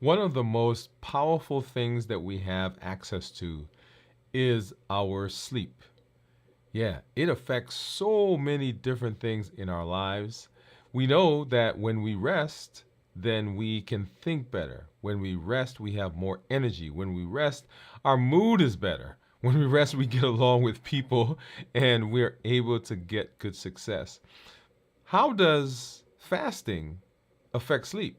One of the most powerful things that we have access to is our sleep. Yeah, it affects so many different things in our lives. We know that when we rest, then we can think better. When we rest, we have more energy. When we rest, our mood is better. When we rest, we get along with people and we're able to get good success. How does fasting affect sleep?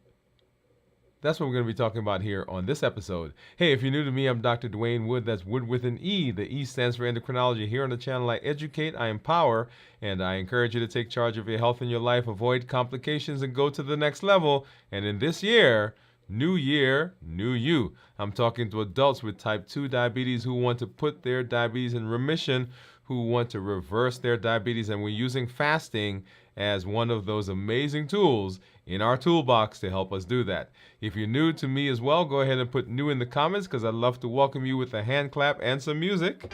That's what we're going to be talking about here on this episode. Hey, if you're new to me, I'm Dr. Dwain Woode. That's Wood with an E. The E stands for endocrinology. Here on the channel, I educate, I empower, and I encourage you to take charge of your health and your life, avoid complications, and go to the next level. And in this year, new year, new you. I'm talking to adults with type 2 diabetes who want to put their diabetes in remission, who want to reverse their diabetes, and we're using fasting as one of those amazing tools in our toolbox to help us do that. If you're new to me as well, go ahead and put new in the comments because I'd love to welcome you with a hand clap and some music.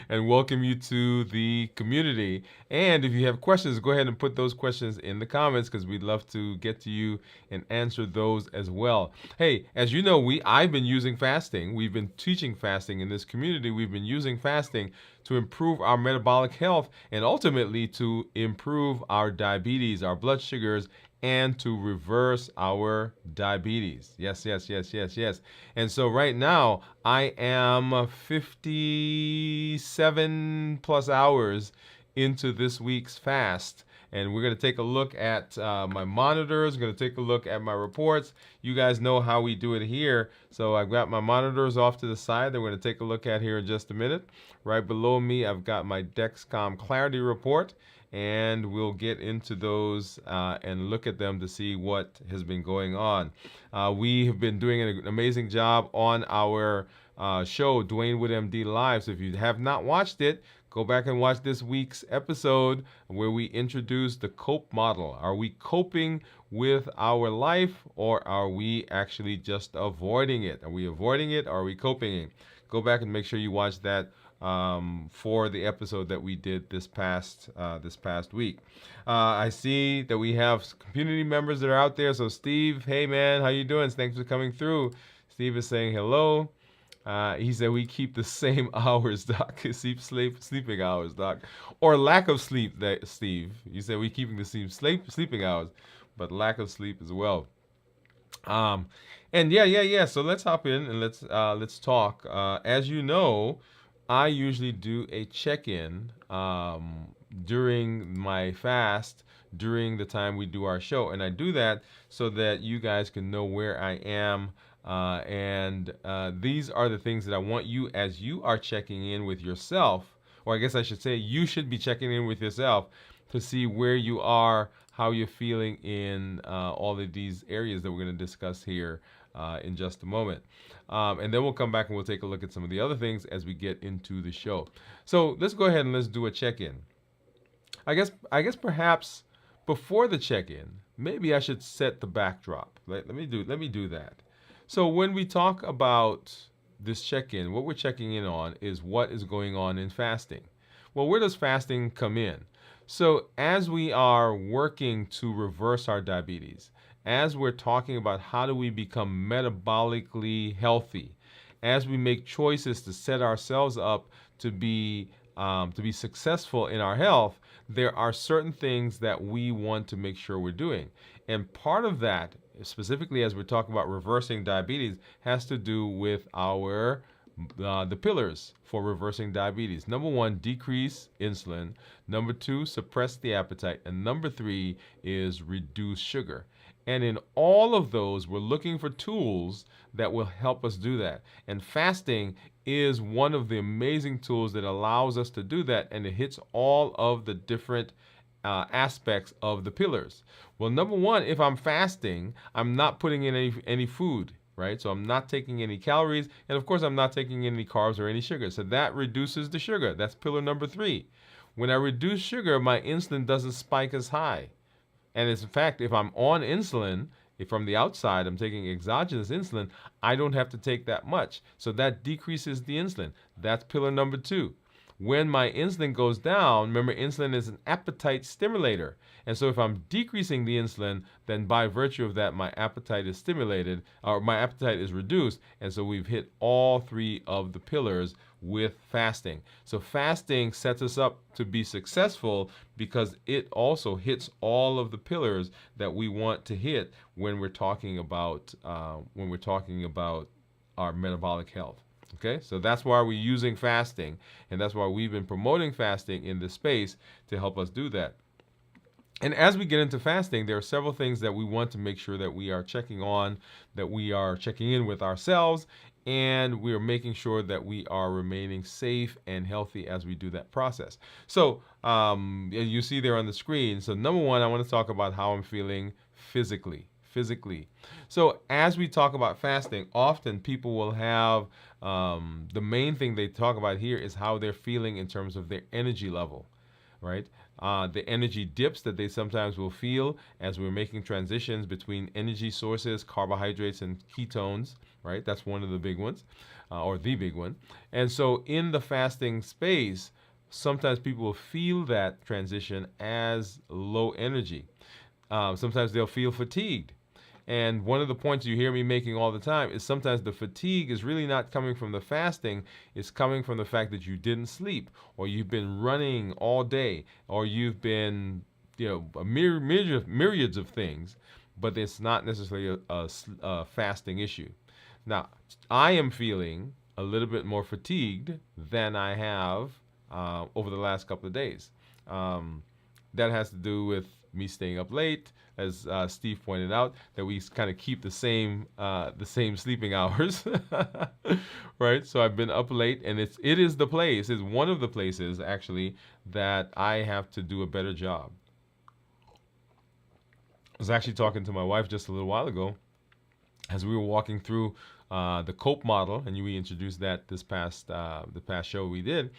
And welcome you to the community. And if you have questions, go ahead and put those questions in the comments because we'd love to get to you and answer those as well. Hey, as you know, I've been using fasting. We've been teaching fasting in this community. We've been using fasting to improve our metabolic health and ultimately to improve our diabetes, our blood sugars, and to reverse our diabetes. Yes, yes, yes, yes, yes. And so right now, I am 57 plus hours into this week's fast. And we're going to take a look at my monitors. We're going to take a look at my reports. You guys know how we do it here. So I've got my monitors off to the side that we're going to take a look at here in just a minute. Right below me, I've got my Dexcom Clarity report. And we'll get into those and look at them to see what has been going on. We have been doing an amazing job on our show, Dwain Woode MD Live. So if you have not watched it, go back and watch this week's episode where we introduce the COPE model. Are we coping with our life or are we actually just avoiding it? Are we avoiding it or are we coping it? Go back and make sure you watch that for the episode that we did this past week. I see that we have community members that are out there. So Steve, hey man, how you doing? Thanks for coming through. Steve is saying hello. He said we keep the same hours, Doc. Sleeping hours, Doc, or lack of sleep. That Steve, you said we keeping the same sleeping hours, but lack of sleep as well. And yeah. So let's hop in and let's talk. As you know, I usually do a check-in during my fast, during the time we do our show. And I do that so that you guys can know where I am. And these are the things that I want you, as you are checking in with yourself, or I guess I should say you should be checking in with yourself to see where you are, how you're feeling in all of these areas that we're going to discuss here in just a moment. And then we'll come back and we'll take a look at some of the other things as we get into the show. So let's go ahead and let's do a check-in. I guess perhaps before the check-in, maybe I should set the backdrop. Let me do that. So when we talk about this check-in, what we're checking in on is what is going on in fasting. Well, where does fasting come in? So as we are working to reverse our diabetes, as we're talking about how do we become metabolically healthy, as we make choices to set ourselves up to be successful in our health, there are certain things that we want to make sure we're doing. And part of that, specifically as we're talking about reversing diabetes, has to do with our the pillars for reversing diabetes. Number one, decrease insulin. Number two, suppress the appetite. And number three is reduce sugar. And in all of those, we're looking for tools that will help us do that. And fasting is one of the amazing tools that allows us to do that, and it hits all of the different aspects of the pillars. Well, number one, if I'm fasting, I'm not putting in any food, right? So I'm not taking any calories, and of course, I'm not taking any carbs or any sugar. So that reduces the sugar. That's pillar number three. When I reduce sugar, my insulin doesn't spike as high. And in fact, if I'm on insulin, if from the outside I'm taking exogenous insulin, I don't have to take that much. So that decreases the insulin. That's pillar number two. when my insulin goes down, remember insulin is an appetite stimulator. And so if I'm decreasing the insulin, then by virtue of that, my appetite is stimulated, or my appetite is reduced. And so we've hit all three of the pillars with fasting. So fasting sets us up to be successful because it also hits all of the pillars that we want to hit when we're talking about our metabolic health. Okay, so that's why we're using fasting, and that's why we've been promoting fasting in this space to help us do that. And as we get into fasting, there are several things that we want to make sure that we are checking on, that we are checking in with ourselves, and we are making sure that we are remaining safe and healthy as we do that process. So you see there on the screen. So number one, I want to talk about how I'm feeling physically. So as we talk about fasting, often people will have the main thing they talk about here is how they're feeling in terms of their energy level, right? The energy dips that they sometimes will feel as we're making transitions between energy sources, carbohydrates, and ketones, right? That's one of the big ones, or the big one. And so in the fasting space, sometimes people will feel that transition as low energy. Sometimes they'll feel fatigued. And one of the points you hear me making all the time is sometimes the fatigue is really not coming from the fasting. It's coming from the fact that you didn't sleep, or you've been running all day, or you've been, myriads of things, but it's not necessarily a fasting issue. Now, I am feeling a little bit more fatigued than I have over the last couple of days. That has to do with me staying up late, as Steve pointed out, that we kind of keep the same sleeping hours, right? So I've been up late, and it's one of the places actually that I have to do a better job. I was actually talking to my wife just a little while ago as we were walking through the COPE model, and we introduced that the past show we did.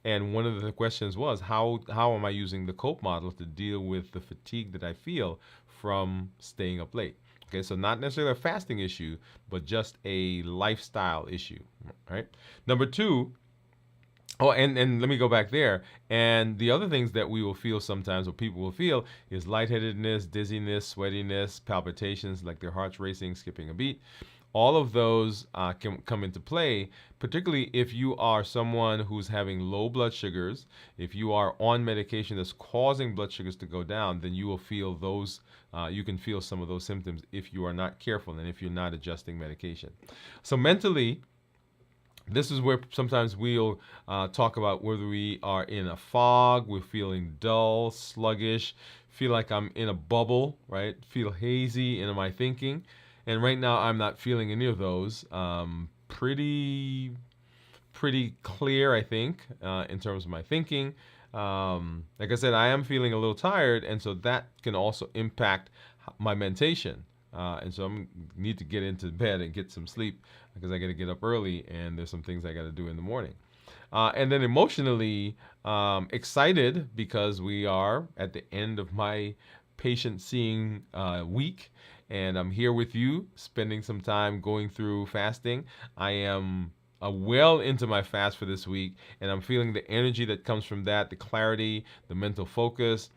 And one of the questions was, how am I using the COPE model to deal with the fatigue that I feel from staying up late? Okay, so not necessarily a fasting issue, but just a lifestyle issue, right? Number two, and let me go back there. And the other things that we will feel sometimes, or people will feel, is lightheadedness, dizziness, sweatiness, palpitations, like their heart's racing, skipping a beat. All of those can come into play, particularly if you are someone who's having low blood sugars. If you are on medication that's causing blood sugars to go down, then you will feel those. You can feel some of those symptoms if you are not careful and if you're not adjusting medication. So mentally, this is where sometimes we'll talk about whether we are in a fog, we're feeling dull, sluggish, feel like I'm in a bubble, right? Feel hazy in my thinking. And right now, I'm not feeling any of those. Pretty clear, I think, in terms of my thinking. Like I said, I am feeling a little tired, and so that can also impact my mentation. And so I need to get into bed and get some sleep because I got to get up early, and there's some things I got to do in the morning. And then emotionally excited because we are at the end of my patient seeing week. And I'm here with you, spending some time going through fasting. I am well into my fast for this week, and I'm feeling the energy that comes from that, the clarity, the mental focus.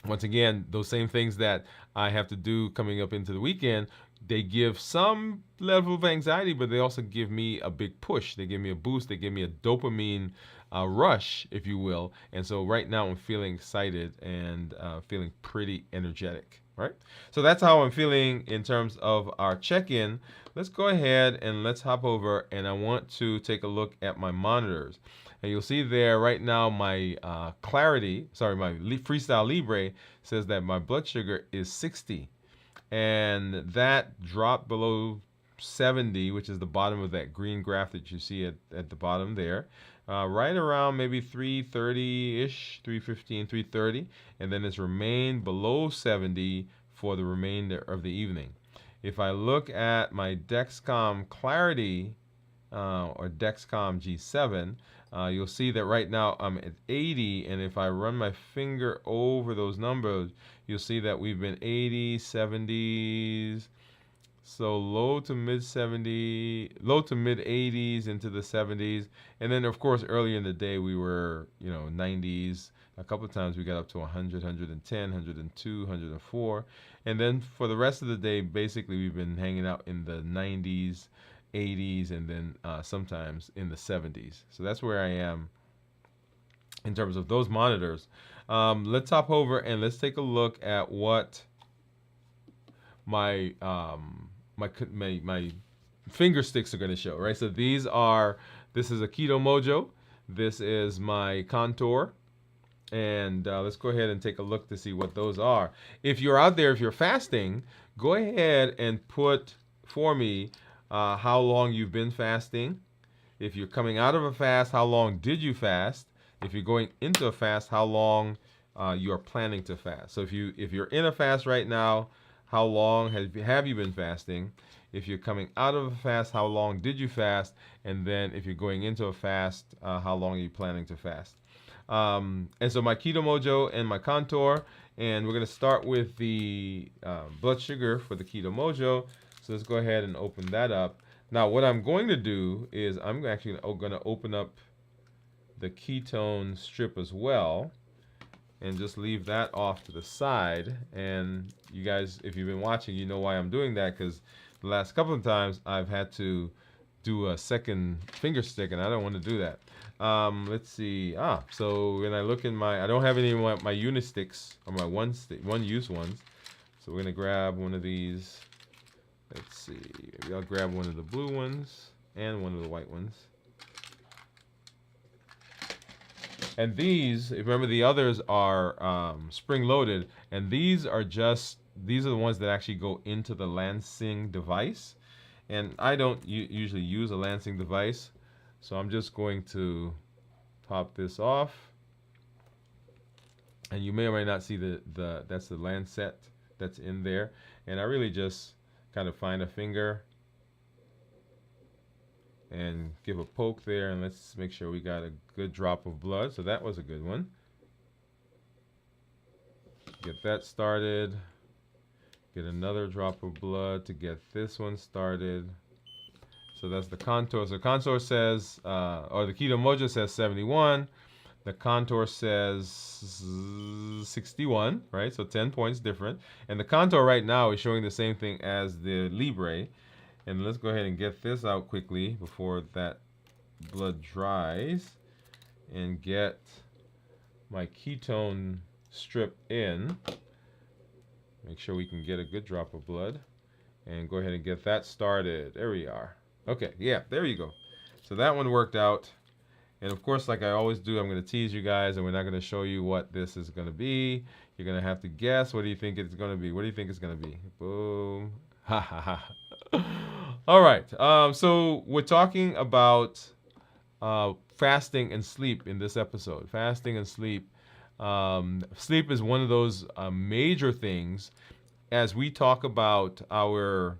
Once again, those same things that I have to do coming up into the weekend, they give some level of anxiety, but they also give me a big push. They give me a boost. They give me a dopamine rush, if you will. And so right now I'm feeling excited and feeling pretty energetic. Right? So that's how I'm feeling in terms of our check-in. Let's go ahead and let's hop over, and I want to take a look at my monitors. And you'll see there right now my my Freestyle Libre says that my blood sugar is 60. And that dropped below 70, which is the bottom of that green graph that you see at the bottom there. Right around maybe 330-ish, 315, 330, and then it's remained below 70 for the remainder of the evening. If I look at my Dexcom Clarity or Dexcom G7, you'll see that right now I'm at 80, and if I run my finger over those numbers, you'll see that we've been 80, 70s, So low to mid 80s into the 70s, and then of course earlier in the day we were 90s. A couple of times we got up to 100, 110, 102, 104, and then for the rest of the day, basically we've been hanging out in the 90s, 80s, and then sometimes in the 70s. So that's where I am in terms of those monitors. Let's hop over and let's take a look at what my my finger sticks are going to show, right? So this is a Keto Mojo. This is my Contour. And let's go ahead and take a look to see what those are. If you're out there, if you're fasting, go ahead and put for me how long you've been fasting. If you're coming out of a fast, how long did you fast? If you're going into a fast, how long you are planning to fast. So if you're in a fast right now, how long have you been fasting? If you're coming out of a fast, how long did you fast? And then if you're going into a fast, how long are you planning to fast? And so my Keto Mojo and my Contour, and we're going to start with the blood sugar for the Keto Mojo. So let's go ahead and open that up. Now what I'm going to do is I'm actually going to open up the ketone strip as well, and just leave that off to the side. And you guys, if you've been watching, you know why I'm doing that, because the last couple of times I've had to do a second finger stick, and I don't want to do that. Let's see. So when I look in I don't have any of my Unisticks or my one-use ones. So we're gonna grab one of these. Let's see. Maybe I'll grab one of the blue ones and one of the white ones. And these, remember the others are spring-loaded, and these are the ones that actually go into the Lansing device. And I don't usually use a Lansing device, so I'm just going to pop this off. And you may or may not see that's the Lancet that's in there. And I really just kind of find a finger and give a poke there, and let's make sure we got a good drop of blood. So that was a good one. Get that started. Get another drop of blood to get this one started. So that's the Contour. So Contour says, or the Keto Mojo says 71. The Contour says 61, right? So 10 points different. And the Contour right now is showing the same thing as the Libre. And let's go ahead and get this out quickly before that blood dries, and get my ketone strip in. Make sure we can get a good drop of blood, and go ahead and get that started. There we are. Okay, yeah, there you go. So that one worked out. And of course, like I always do, I'm going to tease you guys, and we're not going to show you what this is going to be. You're going to have to guess. What do you think it's going to be? What do you think it's going to be? Boom. Ha ha ha. All right. So we're talking about fasting and sleep in this episode. Fasting and sleep. Sleep is one of those major things as we talk about our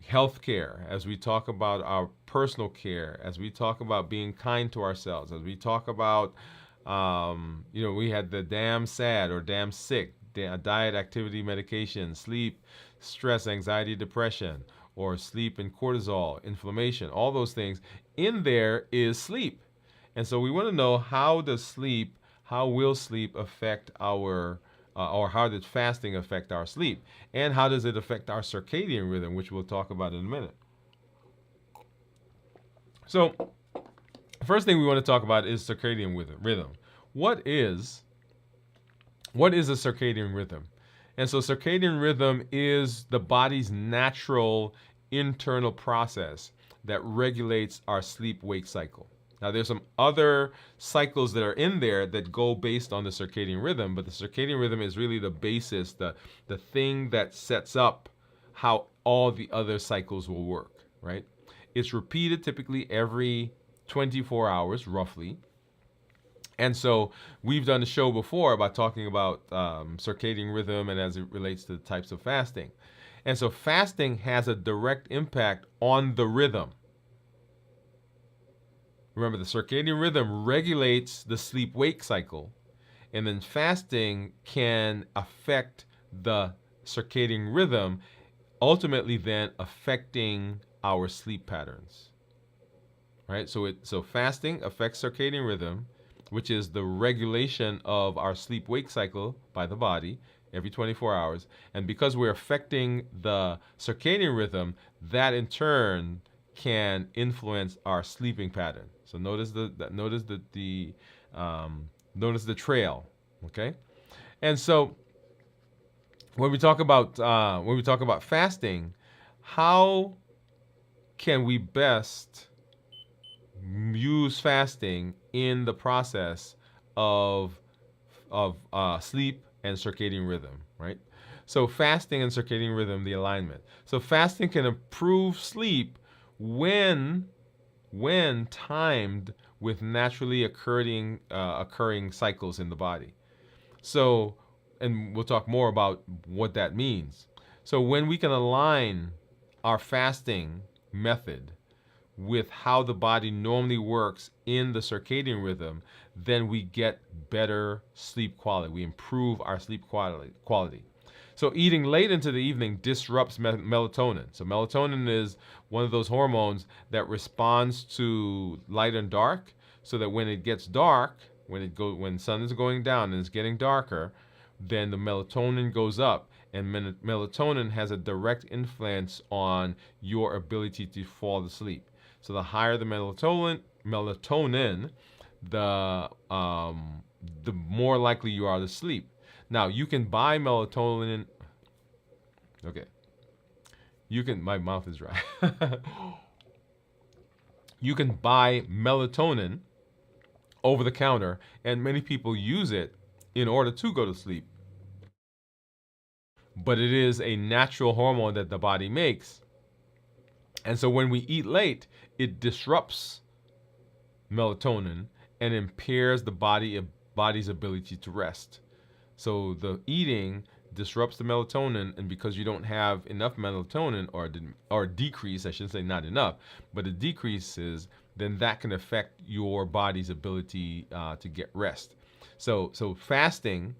health care, as we talk about our personal care, as we talk about being kind to ourselves, as we talk about we had the damn sad or damn sick, diet, activity, medication, sleep, stress, anxiety, depression, or sleep and cortisol, inflammation, all those things. In there is sleep. And so we want to know, how will sleep affect our, or how does fasting affect our sleep? And how does it affect our circadian rhythm, which we'll talk about in a minute. So first thing we want to talk about is circadian rhythm. What is a circadian rhythm? And so circadian rhythm is the body's natural internal process that regulates our sleep-wake cycle. Now, there's some other cycles that are in there that go based on the circadian rhythm, but the circadian rhythm is really the basis, the thing that sets up how all the other cycles will work, right? It's repeated typically every 24 hours, roughly. And so we've done a show before about talking about circadian rhythm and as it relates to the types of fasting. And so fasting has a direct impact on the rhythm. Remember, the circadian rhythm regulates the sleep-wake cycle, And then fasting can affect the circadian rhythm, ultimately then affecting our sleep patterns. Right? So fasting affects circadian rhythm, which is the regulation of our sleep wake cycle by the body every 24 hours. And because we're affecting the circadian rhythm, that in turn can influence our sleeping pattern. So notice the trail, okay? And so when we talk about fasting, how can we best use fasting in the process of sleep and circadian rhythm, right? So fasting and circadian rhythm, the alignment. So fasting can improve sleep when timed with naturally occurring cycles in the body. So, and we'll talk more about what that means. So when we can align our fasting method with how the body normally works in the circadian rhythm, then we get better sleep quality. We improve our sleep quality. So eating late into the evening disrupts melatonin. So melatonin is one of those hormones that responds to light and dark, so that when it gets dark, when sun is going down and it's getting darker, then the melatonin goes up, and melatonin has a direct influence on your ability to fall asleep. So the higher the melatonin, the more likely you are to sleep. Now you can buy melatonin. Okay, you can. My mouth is dry. You can buy melatonin over the counter, and many people use it in order to go to sleep. But it is a natural hormone that the body makes. And so when we eat late, it disrupts melatonin and impairs the body's ability to rest. So the eating disrupts the melatonin, and because you don't have enough melatonin, or decrease, I shouldn't say not enough, but it decreases, then that can affect your body's ability to get rest. So fasting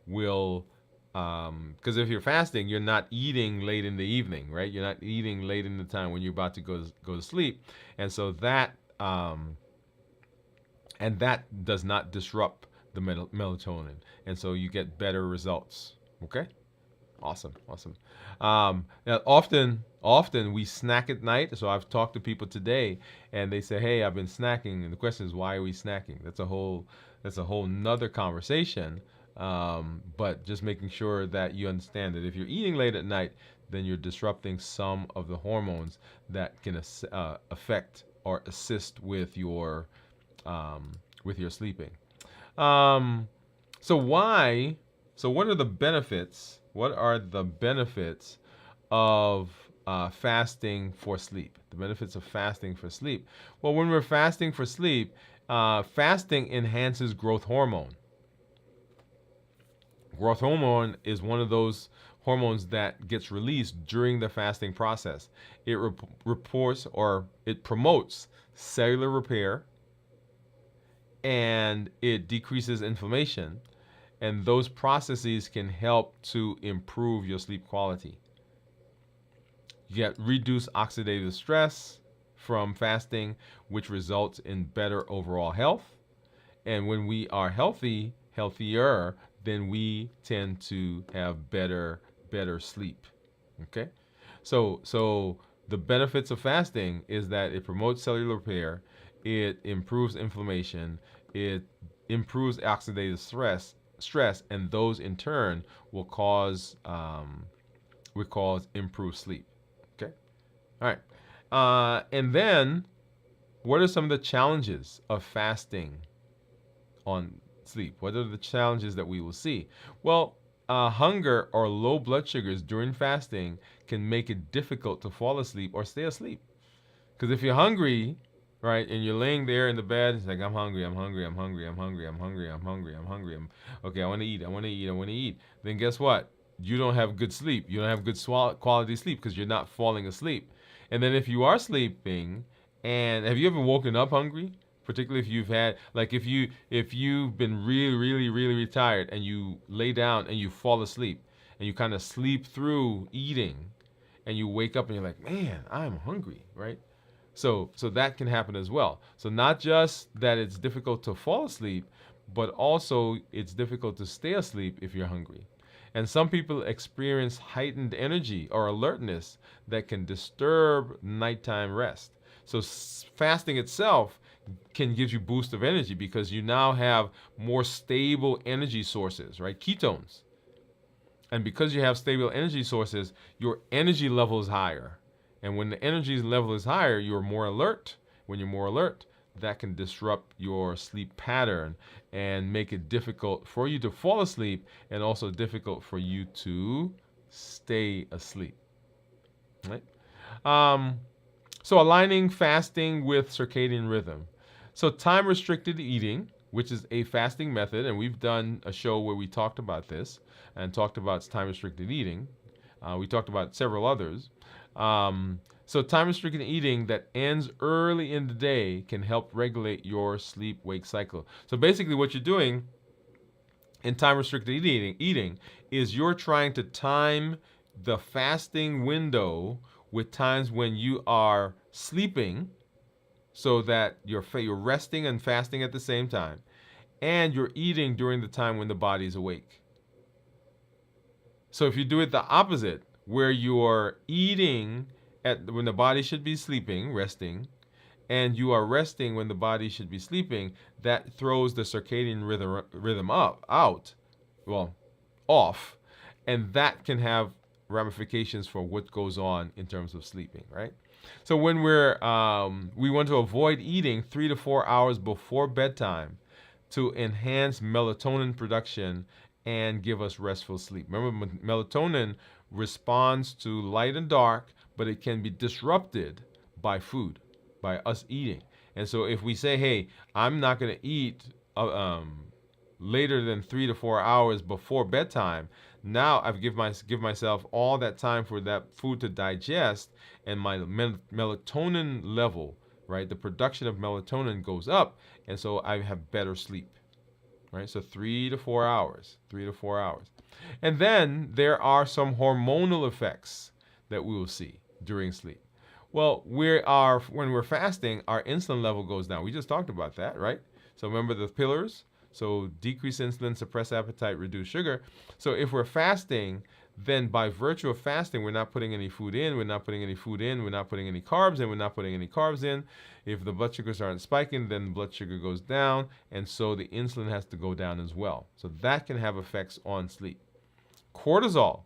will, because if you're fasting, you're not eating late in the evening, right? You're not eating late in the time when you're about to go to sleep, and so that does not disrupt the melatonin, and so you get better results. Okay, awesome. Now often we snack at night. So I've talked to people today, and they say, "Hey, I've been snacking," and the question is, why are we snacking? That's a whole nother conversation. But just making sure that you understand that if you're eating late at night, then you're disrupting some of the hormones that can affect or assist with your sleeping. So why? So what are the benefits? What are the benefits of fasting for sleep? The benefits of fasting for sleep. Well, when we're fasting for sleep, fasting enhances growth hormone. Growth hormone is one of those hormones that gets released during the fasting process. It it promotes cellular repair, and it decreases inflammation, and those processes can help to improve your sleep quality. You get reduced oxidative stress from fasting, which results in better overall health. And when we are healthier, then we tend to have better sleep. Okay? So the benefits of fasting is that it promotes cellular repair, it improves inflammation, it improves oxidative stress, and those in turn will cause improved sleep. Okay, all right, and then what are some of the challenges of fasting on sleep? What are the challenges that we will see? Well, hunger or low blood sugars during fasting can make it difficult to fall asleep or stay asleep. Because if you're hungry, right, and you're laying there in the bed, it's like, I'm hungry. Okay, I want to eat. Then guess what? You don't have good sleep. You don't have good quality sleep because you're not falling asleep. And then if you are sleeping, and have you ever woken up hungry particularly if you've had, like, if you've been really, really, really, really tired and you lay down and you fall asleep and you kind of sleep through eating and you wake up and you're like, man, I'm hungry, right? So that can happen as well. So not just that it's difficult to fall asleep, but also it's difficult to stay asleep if you're hungry. And some people experience heightened energy or alertness that can disturb nighttime rest. So fasting itself can give you boost of energy because you now have more stable energy sources, right? Ketones. And because you have stable energy sources, your energy level is higher. And when the energy level is higher, you're more alert. When you're more alert, that can disrupt your sleep pattern and make it difficult for you to fall asleep and also difficult for you to stay asleep. Right? So aligning fasting with circadian rhythm. So time restricted eating, which is a fasting method, and we've done a show where we talked about this and talked about time restricted eating. We talked about several others. So time restricted eating that ends early in the day can help regulate your sleep wake cycle. So basically what you're doing in time restricted eating is you're trying to time the fasting window with times when you are sleeping so that you're resting and fasting at the same time, and you're eating during the time when the body is awake. So if you do it the opposite, where you're eating when the body should be sleeping, resting, and you are resting when the body should be sleeping, that throws the circadian rhythm off, and that can have ramifications for what goes on in terms of sleeping, right? So when we want to avoid eating 3 to 4 hours before bedtime to enhance melatonin production and give us restful sleep. Remember, melatonin responds to light and dark, but it can be disrupted by food, by us eating. And so if we say, hey, I'm not going to eat later than 3 to 4 hours before bedtime, now I've give myself all that time for that food to digest, and my melatonin level, right, the production of melatonin goes up, and so I have better sleep. Right, so 3 to 4 hours, 3 to 4 hours. And then there are some hormonal effects that we will see during sleep. Well, when we're fasting, our insulin level goes down. We just talked about that, right? So remember the pillars? So decrease insulin, suppress appetite, reduce sugar. So if we're fasting, then by virtue of fasting, we're not putting any food in, we're not putting any food in, we're not putting any carbs in, we're not putting any carbs in. If the blood sugars aren't spiking, then the blood sugar goes down, and so the insulin has to go down as well. So that can have effects on sleep. Cortisol.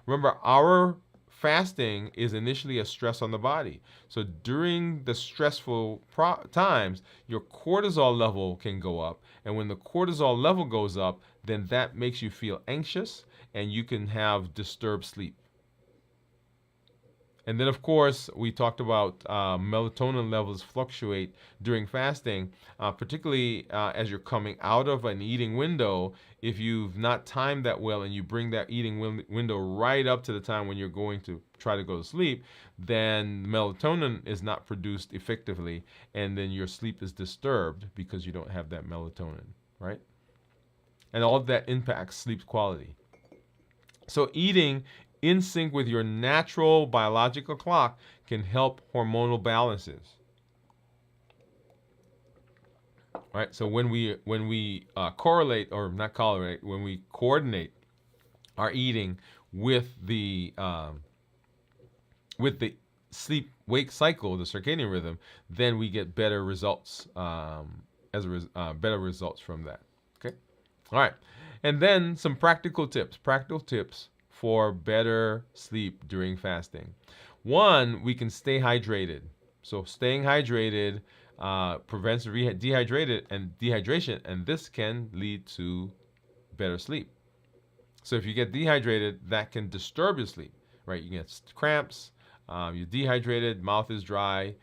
Remember, our fasting is initially a stress on the body. So during the stressful times, your cortisol level can go up. And when the cortisol level goes up, then that makes you feel anxious and you can have disturbed sleep. And then, of course, we talked about melatonin levels fluctuate during fasting, particularly as you're coming out of an eating window. If you've not timed that well and you bring that eating window right up to the time when you're going to try to go to sleep, then melatonin is not produced effectively, and then your sleep is disturbed because you don't have that melatonin, right? And all of that impacts sleep quality. So eating in sync with your natural biological clock can help hormonal balances. Right? So when we correlate, or not correlate, when we coordinate our eating with the sleep wake cycle, the circadian rhythm, then we get better results better results from that. Okay. All right. And then some practical tips for better sleep during fasting. One, we can stay hydrated. So staying hydrated prevents dehydration, and this can lead to better sleep. So if you get dehydrated, that can disturb your sleep, right? You get cramps, you're dehydrated, mouth is dry,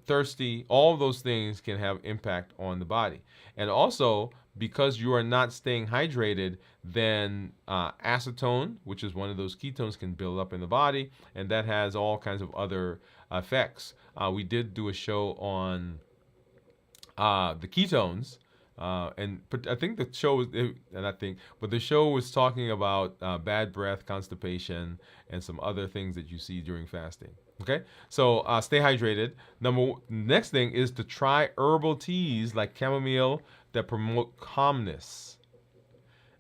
thirsty. All of those things can have impact on the body. And also, because you are not staying hydrated, then acetone, which is one of those ketones, can build up in the body, and that has all kinds of other effects. We did do a show on the ketones. But I think the show was, and I think, but the show was talking about bad breath, constipation, and some other things that you see during fasting. Okay, so stay hydrated. Next thing is to try herbal teas like chamomile that promote calmness.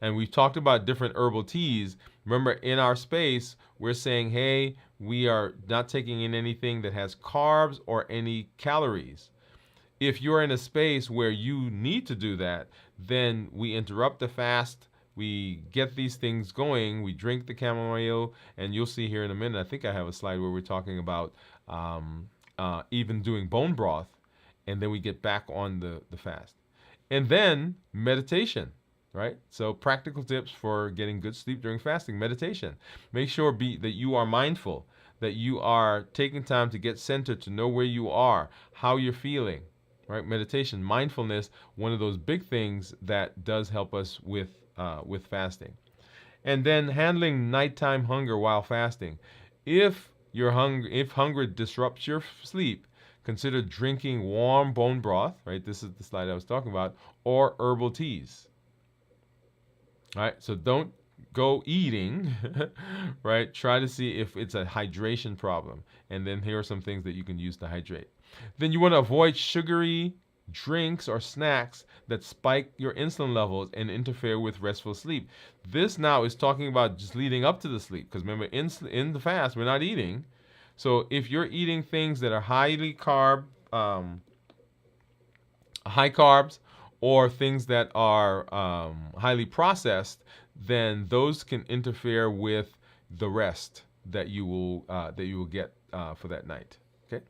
And we've talked about different herbal teas. Remember, in our space, we're saying, hey, we are not taking in anything that has carbs or any calories. If you're in a space where you need to do that, then we interrupt the fast. We get these things going. We drink the chamomile, and you'll see here in a minute. I think I have a slide where we're talking about even doing bone broth, and then we get back on the fast. And then meditation, right? So practical tips for getting good sleep during fasting: meditation. Make sure that you are mindful, that you are taking time to get centered, to know where you are, how you're feeling, right? Meditation, mindfulness, one of those big things that does help us with fasting. And then handling nighttime hunger while fasting. If hunger disrupts your sleep, consider drinking warm bone broth, right? This is the slide I was talking about, or herbal teas. All right, so don't go eating, right? Try to see if it's a hydration problem. And then here are some things that you can use to hydrate. Then you want to avoid sugary drinks or snacks that spike your insulin levels and interfere with restful sleep. This now is talking about just leading up to the sleep, because remember, in the fast, we're not eating. So if you're eating things that are high carbs, or things that are highly processed, then those can interfere with the rest that you will get for that night. Okay,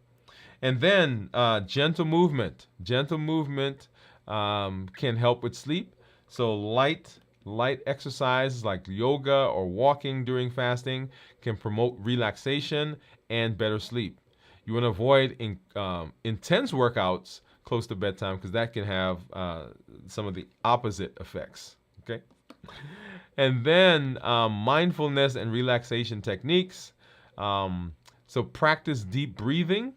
and then gentle movement. Gentle movement can help with sleep. So light exercises like yoga or walking during fasting can promote relaxation and better sleep. You want to avoid intense workouts close to bedtime, because that can have some of the opposite effects. Okay, and then mindfulness and relaxation techniques. So practice deep breathing,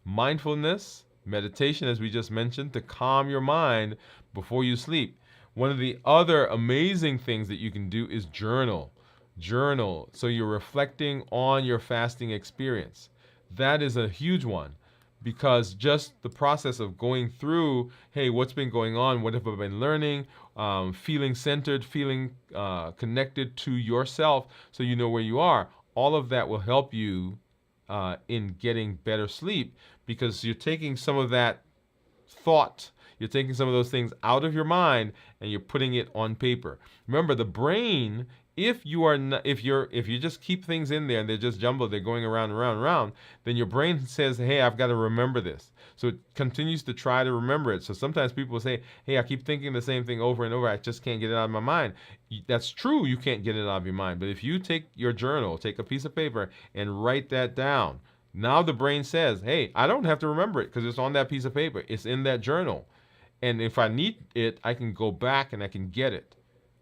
mindfulness, meditation, as we just mentioned, to calm your mind before you sleep. One of the other amazing things that you can do is journal. Journal. So you're reflecting on your fasting experience. That is a huge one, because just the process of going through, hey, what's been going on? What have I been learning? Feeling centered, feeling connected to yourself, so you know where you are. All of that will help you in getting better sleep, because you're taking some of that thought, you're taking some of those things out of your mind, and you're putting it on paper. Remember, the brain, if you just keep things in there and they're just jumbled, they're going around and around and around, then your brain says, hey, I've got to remember this. So it continues to try to remember it. So sometimes people say, hey, I keep thinking the same thing over and over, I just can't get it out of my mind. That's true, you can't get it out of your mind. But if you take your journal, take a piece of paper and write that down, now the brain says, hey, I don't have to remember it, because it's on that piece of paper. It's in that journal. And if I need it, I can go back and I can get it.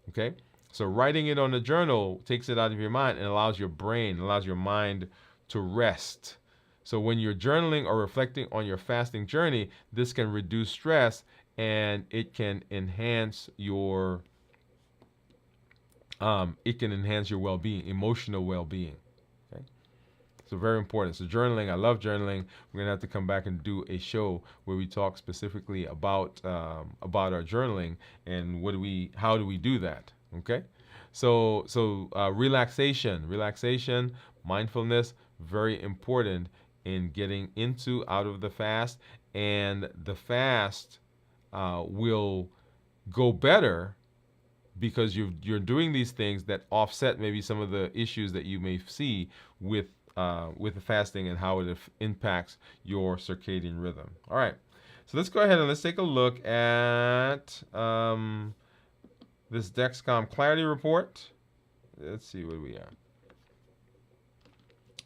Okay? So writing it on a journal takes it out of your mind and allows your mind to rest. So when you're journaling or reflecting on your fasting journey, this can reduce stress, and it can enhance your well-being, emotional well-being. Okay? So very important. So journaling, I love journaling. We're gonna have to come back and do a show where we talk specifically about our journaling and how do we do that. Okay, so relaxation, mindfulness, very important in getting out of the fast, and the fast will go better because you're doing these things that offset maybe some of the issues that you may see with the fasting, and how it impacts your circadian rhythm. All right, so let's go ahead and let's take a look at this Dexcom Clarity Report. Let's see where we are.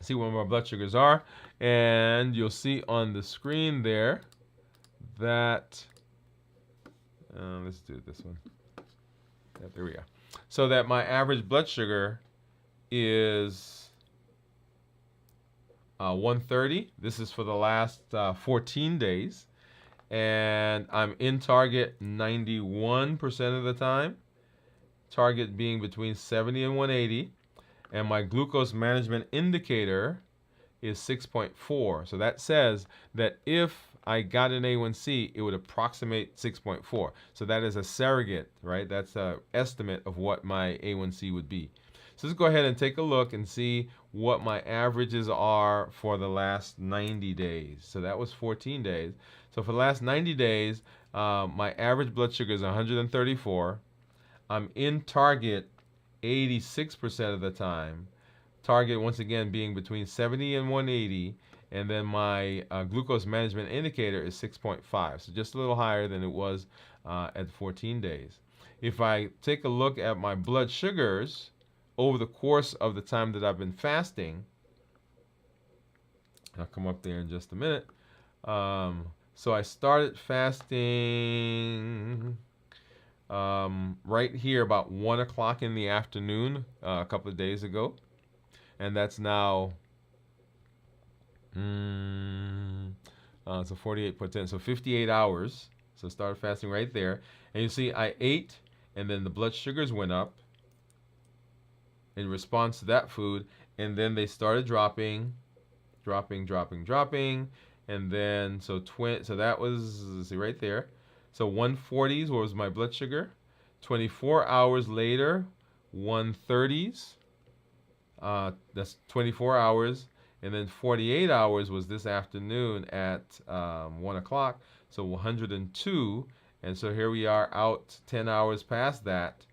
See what my blood sugars are, and you'll see on the screen there that let's do this one. Yeah, there we go. So that my average blood sugar is 130. This is for the last 14 days. and I'm in target 91% of the time. Target being between 70 and 180, and my glucose management indicator is 6.4. So that says that if I got an A1C, it would approximate 6.4. So that is a surrogate, right? That's an estimate of what my A1C would be. So let's go ahead and take a look and see what my averages are for the last 90 days. So that was 14 days. So for the last 90 days, my average blood sugar is 134. I'm in target 86% of the time. Target, once again, being between 70 and 180. And then my glucose management indicator is 6.5. So just a little higher than it was at 14 days. If I take a look at my blood sugars over the course of the time that I've been fasting, I'll come up there in just a minute. So I started fasting right here about 1 o'clock in the afternoon a couple of days ago. And that's now, so 48.10, so 58 hours. So started fasting right there. And you see I ate, and then the blood sugars went up in response to that food. And then they started dropping. And then, so that was, let's see, right there. So 140s was my blood sugar. 24 hours later, 130s. That's 24 hours. And then 48 hours was this afternoon at 1 o'clock. So 102. And so here we are out 10 hours past that.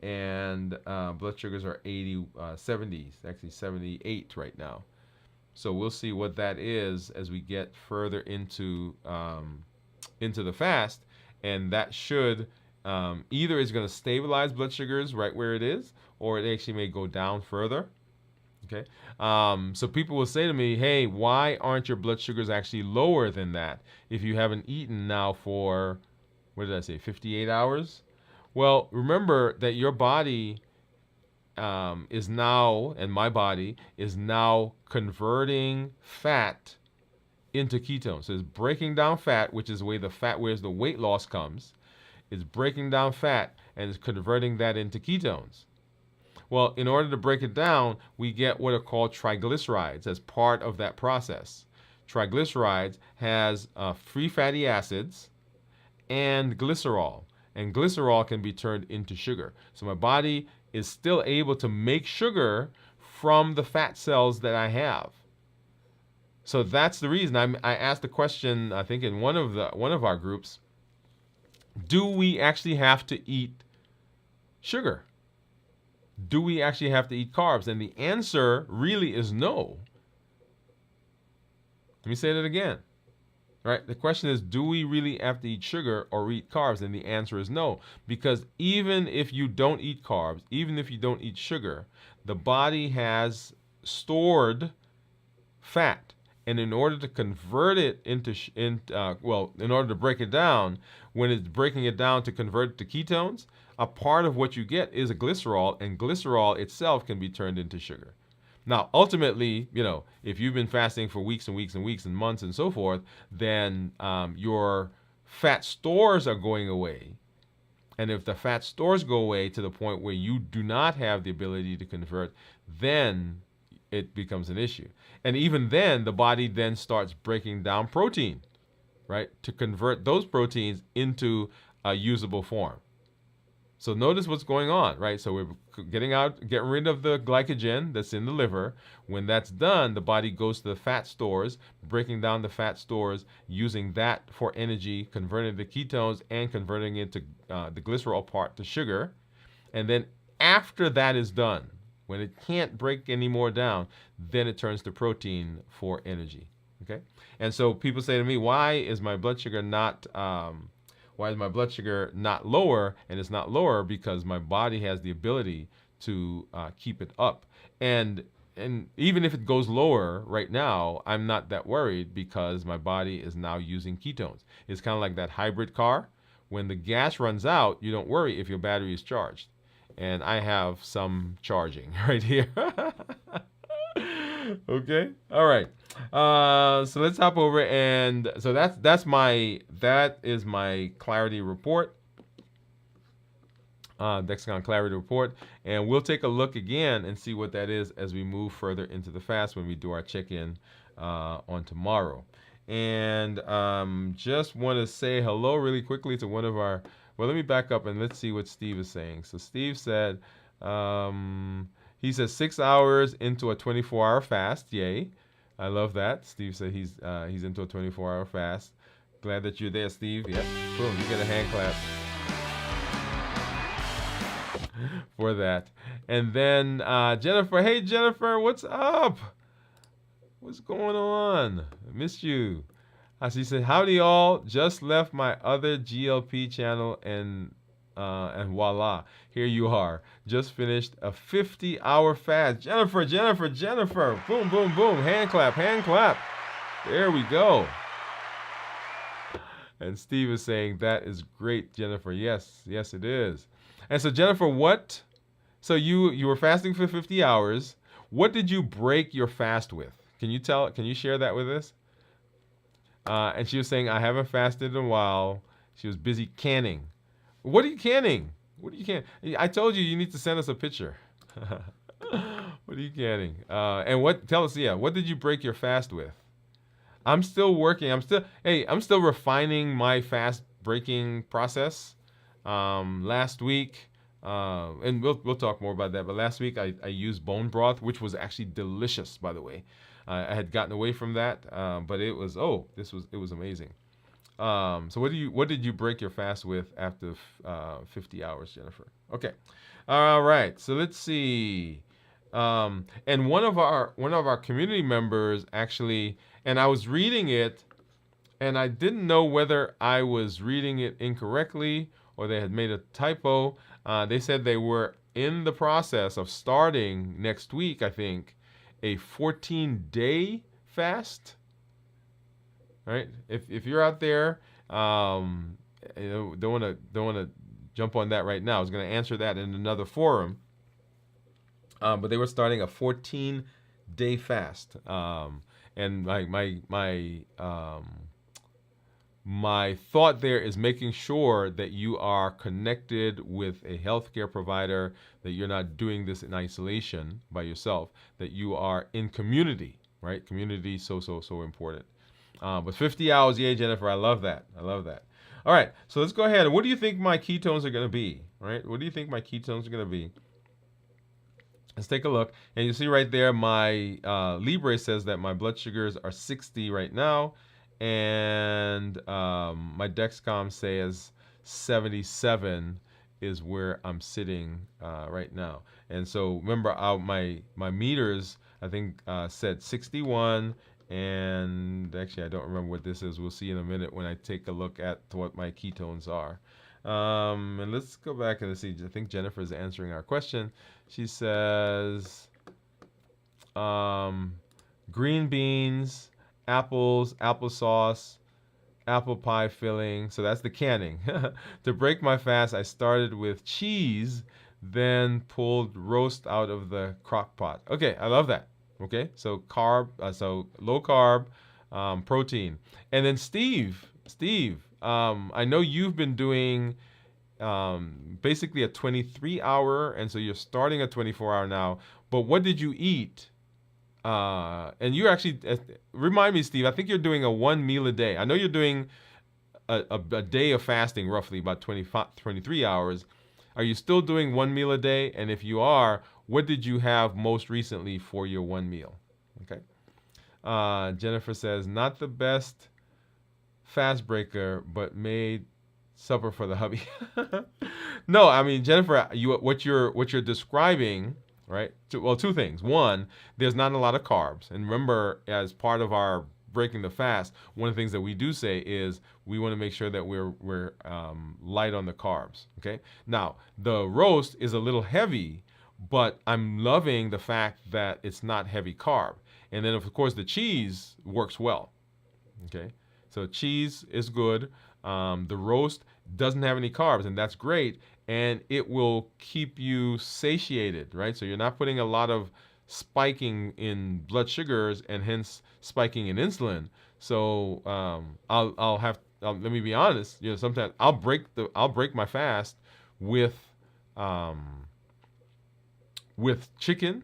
And blood sugars are 70s, actually 78 right now. So we'll see what that is as we get further into the fast. And that should either is going to stabilize blood sugars right where it is, or it actually may go down further. Okay. So people will say to me, hey, why aren't your blood sugars actually lower than that if you haven't eaten now for, what did I say, 58 hours? Well, remember that your body is now, and my body is now converting fat into ketones. So it's breaking down fat, which is where the weight loss comes. It's breaking down fat and it's converting that into ketones. Well, in order to break it down, we get what are called triglycerides as part of that process. Triglycerides has free fatty acids and glycerol. And glycerol can be turned into sugar. So my body is still able to make sugar from the fat cells that I have. So that's the reason I asked the question, I think in one of our groups, do we actually have to eat sugar? Do we actually have to eat carbs? And the answer really is no. Let me say that again. Right? The question is, do we really have to eat sugar or eat carbs? And the answer is no. Because even if you don't eat carbs, even if you don't eat sugar, the body has stored fat. And in order to convert it into, in order to break it down, when it's breaking it down to convert it to ketones, a part of what you get is a glycerol, and glycerol itself can be turned into sugar. Now, ultimately, if you've been fasting for weeks and weeks and weeks and months and so forth, then your fat stores are going away. And if the fat stores go away to the point where you do not have the ability to convert, then it becomes an issue. And even then, the body then starts breaking down protein, right, to convert those proteins into a usable form. So notice what's going on, right? So we're getting rid of the glycogen that's in the liver. When that's done, the body goes to the fat stores, breaking down the fat stores, using that for energy, converting the ketones and converting it to the glycerol part to sugar. And then after that is done, when it can't break any more down, then it turns to protein for energy. Okay? And so people say to me, why is my blood sugar not lower? And it's not lower because my body has the ability to keep it up. And even if it goes lower right now, I'm not that worried because my body is now using ketones. It's kind of like that hybrid car. When the gas runs out, you don't worry if your battery is charged. And I have some charging right here. Okay. All right. So let's hop over, and so that is my clarity report. Dexcon clarity report, and we'll take a look again and see what that is as we move further into the fast when we do our check-in on tomorrow. And just want to say hello really quickly to one of our. Well, let me back up and let's see what Steve is saying. So Steve said, he says 6 hours into a 24-hour fast. Yay! I love that. Steve said he's into a 24-hour fast. Glad that you're there, Steve. Yep. Boom. You get a hand clap for that. And then Jennifer, hey Jennifer, what's up? What's going on? I missed you. She said, howdy all. Just left my other GLP channel and voila, here you are. Just finished a 50-hour fast. Jennifer, Jennifer, Jennifer. Boom, boom, boom. Hand clap, hand clap. There we go. And Steve is saying, that is great, Jennifer. Yes, yes, it is. And so, Jennifer, what? So you were fasting for 50 hours. What did you break your fast with? Can you share that with us? And she was saying, I haven't fasted in a while. She was busy canning. What are you canning? What are you canning? I told you need to send us a picture. What are you canning? And tell us, what did you break your fast with? I'm still working. I'm still refining my fast breaking process. Last week, and we'll talk more about that. But last week I used bone broth, which was actually delicious, by the way. I had gotten away from that, but it was amazing. So what did you break your fast with after 50 hours, Jennifer? Okay, all right. So let's see. And one of our community members actually, and I was reading it, and I didn't know whether I was reading it incorrectly or they had made a typo. They said they were in the process of starting next week, I think, a 14-day fast. Right? If you're out there, don't want to jump on that right now. I was going to answer that in another forum. But they were starting a 14-day fast. And my thought there is making sure that you are connected with a healthcare provider, that you're not doing this in isolation by yourself, that you are in community, right? Community is so important. But 50 hours, yay, Jennifer, I love that. I love that. All right, so let's go ahead. What do you think my ketones are going to be, right? What do you think my ketones are going to be? Let's take a look. And you see right there, my Libre says that my blood sugars are 60 right now. And my Dexcom says 77 is where I'm sitting right now. And so remember, my meters, I think, said 61. And actually, I don't remember what this is. We'll see in a minute when I take a look at what my ketones are. And let's go back and see. I think Jennifer is answering our question. She says green beans, apples, applesauce, apple pie filling. So that's the canning. To break my fast, I started with cheese, then pulled roast out of the crock pot. Okay, I love that. Okay, so so low carb, protein. And then Steve, I know you've been doing basically a 23-hour, and so you're starting a 24-hour now. But what did you eat? And you actually, remind me, Steve, I think you're doing a 1 meal a day. I know you're doing a day of fasting, roughly about 23 hours. Are you still doing 1 meal a day? And if you are, what did you have most recently for your 1 meal? Okay. Jennifer says, not the best fast breaker, but made supper for the hubby. No, I mean, Jennifer, what you're describing, right? Two things. One, there's not a lot of carbs. And remember, as part of our breaking the fast, one of the things that we do say is we want to make sure that we're light on the carbs. Okay. Now, the roast is a little heavy, but I'm loving the fact that it's not heavy carb. And then, of course, the cheese works well. Okay. So cheese is good. The roast doesn't have any carbs, and that's great. And it will keep you satiated, right? So you're not putting a lot of spiking in blood sugars and hence spiking in insulin. So let me be honest. Sometimes I'll break my fast with um, chicken.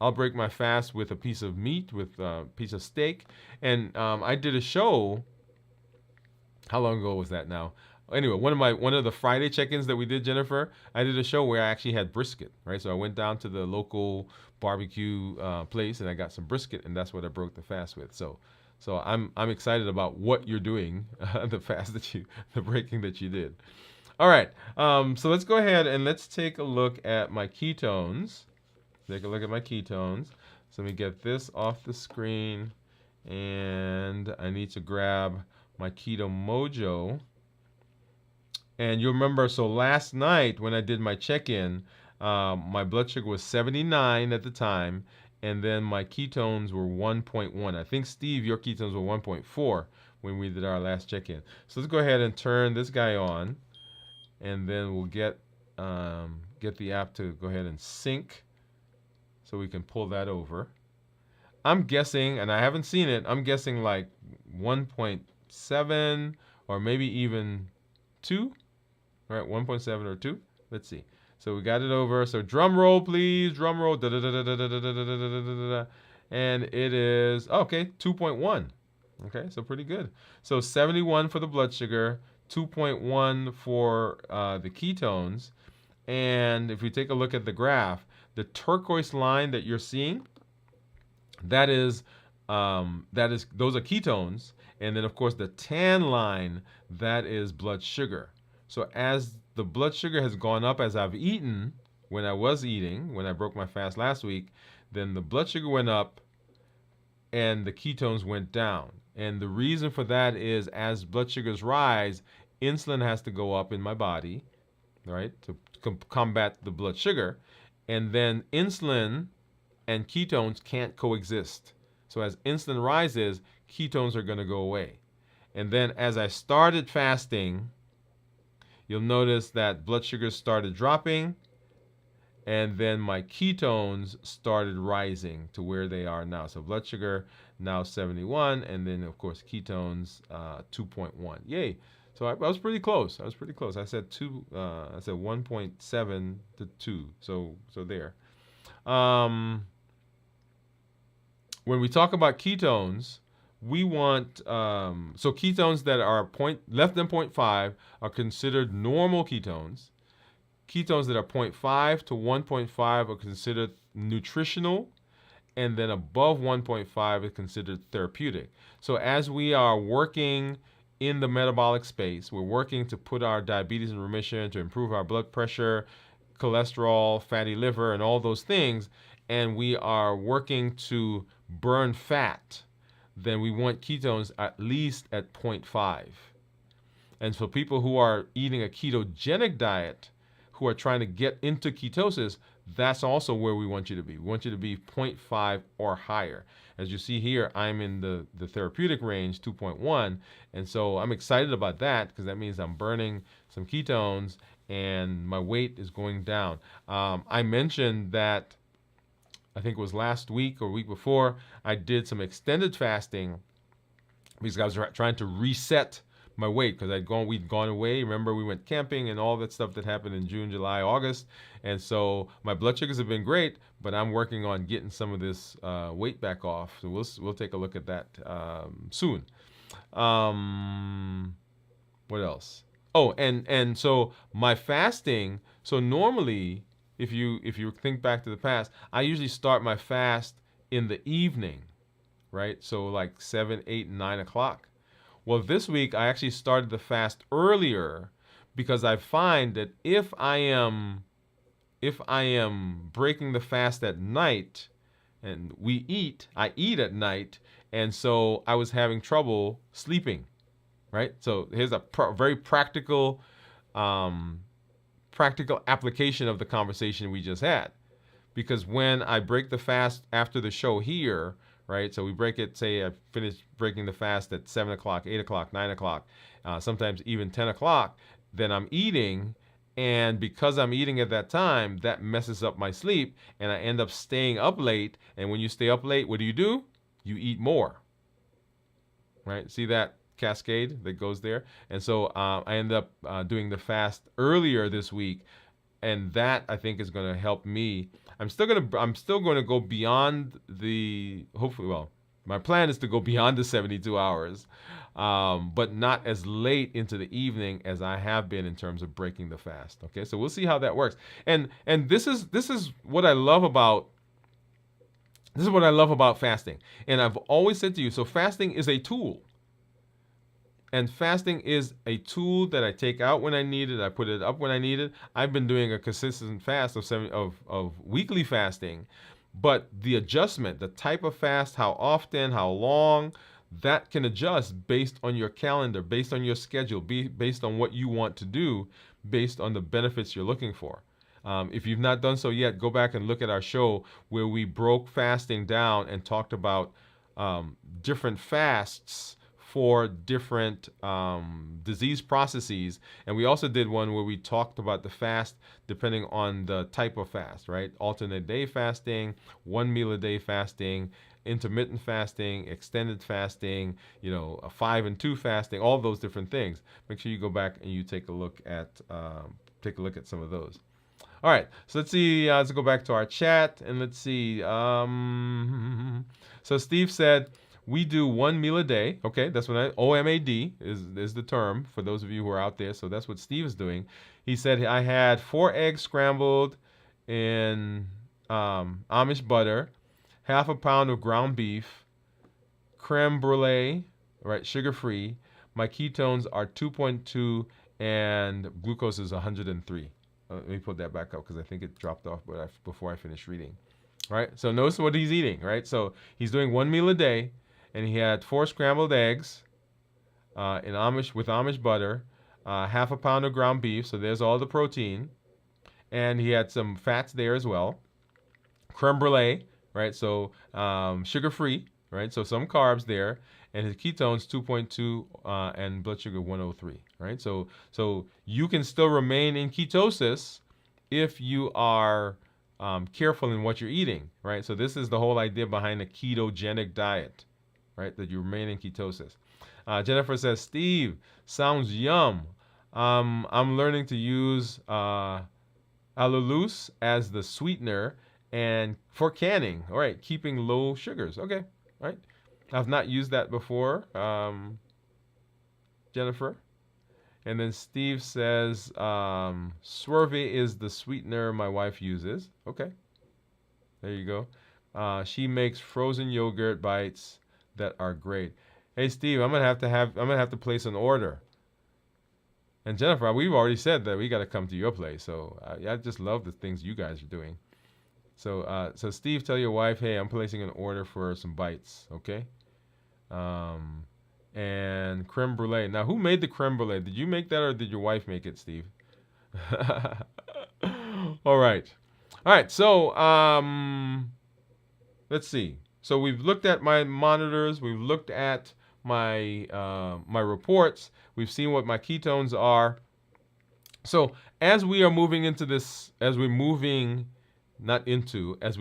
I'll break my fast with a piece of meat, with a piece of steak. And I did a show. How long ago was that now? Anyway, one of the Friday check-ins that we did, Jennifer, I did a show where I actually had brisket, right? So I went down to the local barbecue place and I got some brisket, and that's what I broke the fast with. So I'm excited about what you're doing, the breaking that you did. All right, so let's go ahead and let's take a look at my ketones. Take a look at my ketones. So let me get this off the screen, and I need to grab my Keto Mojo. And you'll remember, so last night when I did my check-in, my blood sugar was 79 at the time, and then my ketones were 1.1. I think, Steve, your ketones were 1.4 when we did our last check-in. So let's go ahead and turn this guy on, and then we'll get the app to go ahead and sync so we can pull that over. I'm guessing, and I haven't seen it, I'm guessing like 1.7 or maybe even 2. All right, 1.7 or 2. Let's see. So we got it over. So drum roll, please. Drum roll. And it is, okay, 2.1. Okay, so pretty good. So 71 for the blood sugar, 2.1 for the ketones. And if we take a look at the graph, the turquoise line that you're seeing, that is those are ketones. And then, of course, the tan line, that is blood sugar. So as the blood sugar has gone up as I've eaten, when I broke my fast last week, then the blood sugar went up and the ketones went down. And the reason for that is as blood sugars rise, insulin has to go up in my body, right, to combat the blood sugar. And then insulin and ketones can't coexist. So as insulin rises, ketones are going to go away. And then as I started fasting, you'll notice that blood sugars started dropping, and then my ketones started rising to where they are now. So blood sugar now 71, and then of course ketones 2.1. Yay! So I was pretty close. I said 2. I said 1.7 to 2. So there. When we talk about ketones, we want, so ketones that are less than 0.5 are considered normal ketones. Ketones that are 0.5 to 1.5 are considered nutritional, and then above 1.5 is considered therapeutic. So as we are working in the metabolic space, we're working to put our diabetes in remission, to improve our blood pressure, cholesterol, fatty liver, and all those things, and we are working to burn fat, then we want ketones at least at 0.5. And for people who are eating a ketogenic diet, who are trying to get into ketosis, that's also where we want you to be. We want you to be 0.5 or higher. As you see here, I'm in the therapeutic range, 2.1. And so I'm excited about that because that means I'm burning some ketones and my weight is going down. I mentioned that, I think it was last week or week before, I did some extended fasting because I was trying to reset my weight because we'd gone away. Remember, we went camping and all that stuff that happened in June, July, August. And so my blood sugars have been great, but I'm working on getting some of this weight back off. So we'll take a look at that soon. What else? Oh, and so my fasting. So normally, if you think back to the past, I usually start my fast in the evening, right? So like 7, 8, and 9 o'clock. Well, this week I actually started the fast earlier because I find that if I am breaking the fast at night, and I eat at night, and so I was having trouble sleeping, right? So here's a very practical application of the conversation we just had. Because when I break the fast after the show here, right? So we break it, say I finish breaking the fast at 7 o'clock, 8 o'clock, 9 o'clock, sometimes even 10 o'clock, then I'm eating, And because I'm eating at that time, that messes up my sleep, and I end up staying up late. And when you stay up late, what do? You eat more, right? See that cascade that goes there? And so I end up doing the fast earlier this week, and that I think is going to help me. I'm still going to go beyond the hopefully. Well, my plan is to go beyond the 72 hours, but not as late into the evening as I have been in terms of breaking the fast. Okay, so we'll see how that works. And this is what I love about fasting. And I've always said to you, so fasting is a tool. And fasting is a tool that I take out when I need it. I put it up when I need it. I've been doing a consistent fast of weekly fasting, but the adjustment, the type of fast, how often, how long, that can adjust based on your calendar, based on your schedule, based on what you want to do, based on the benefits you're looking for. If you've not done so yet, go back and look at our show where we broke fasting down and talked about different fasts for different disease processes. And we also did one where we talked about the fast depending on the type of fast, right? Alternate day fasting, 1 meal a day fasting, intermittent fasting, extended fasting, a 5 and 2 fasting, all those different things. Make sure you go back and you take a look at some of those. All right, so let's see. Let's go back to our chat and let's see. So Steve said, we do 1 meal a day. Okay, that's what OMAD is the term for those of you who are out there. So that's what Steve is doing. He said, I had 4 eggs scrambled in Amish butter, half a pound of ground beef, creme brulee, right, sugar-free. My ketones are 2.2 and glucose is 103. Let me put that back up because I think it dropped off before I finished reading. Right, so notice what he's eating, right? So he's doing 1 meal a day, and he had 4 scrambled eggs with Amish butter, half a pound of ground beef, so there's all the protein, and he had some fats there as well. Creme brulee, right? So sugar-free, right? So some carbs there, and his ketones 2.2 and blood sugar 103, right? So you can still remain in ketosis if you are careful in what you're eating, right? So this is the whole idea behind a ketogenic diet, right? That you remain in ketosis. Jennifer says, Steve, sounds yum. I'm learning to use allulose as the sweetener and for canning. All right, keeping low sugars. Okay, all right. I've not used that before, Jennifer. And then Steve says, Swerve is the sweetener my wife uses. Okay, there you go. She makes frozen yogurt bites that are great. Hey Steve, I'm gonna have to place an order. And Jennifer, we've already said that we got to come to your place. So I just love the things you guys are doing. So Steve, tell your wife, hey, I'm placing an order for some bites. Okay. And creme brulee. Now, who made the creme brulee? Did you make that or did your wife make it, Steve? All right. All right. So let's see. So we've looked at my monitors. We've looked at my my reports. We've seen what my ketones are. So as we are moving into this, as we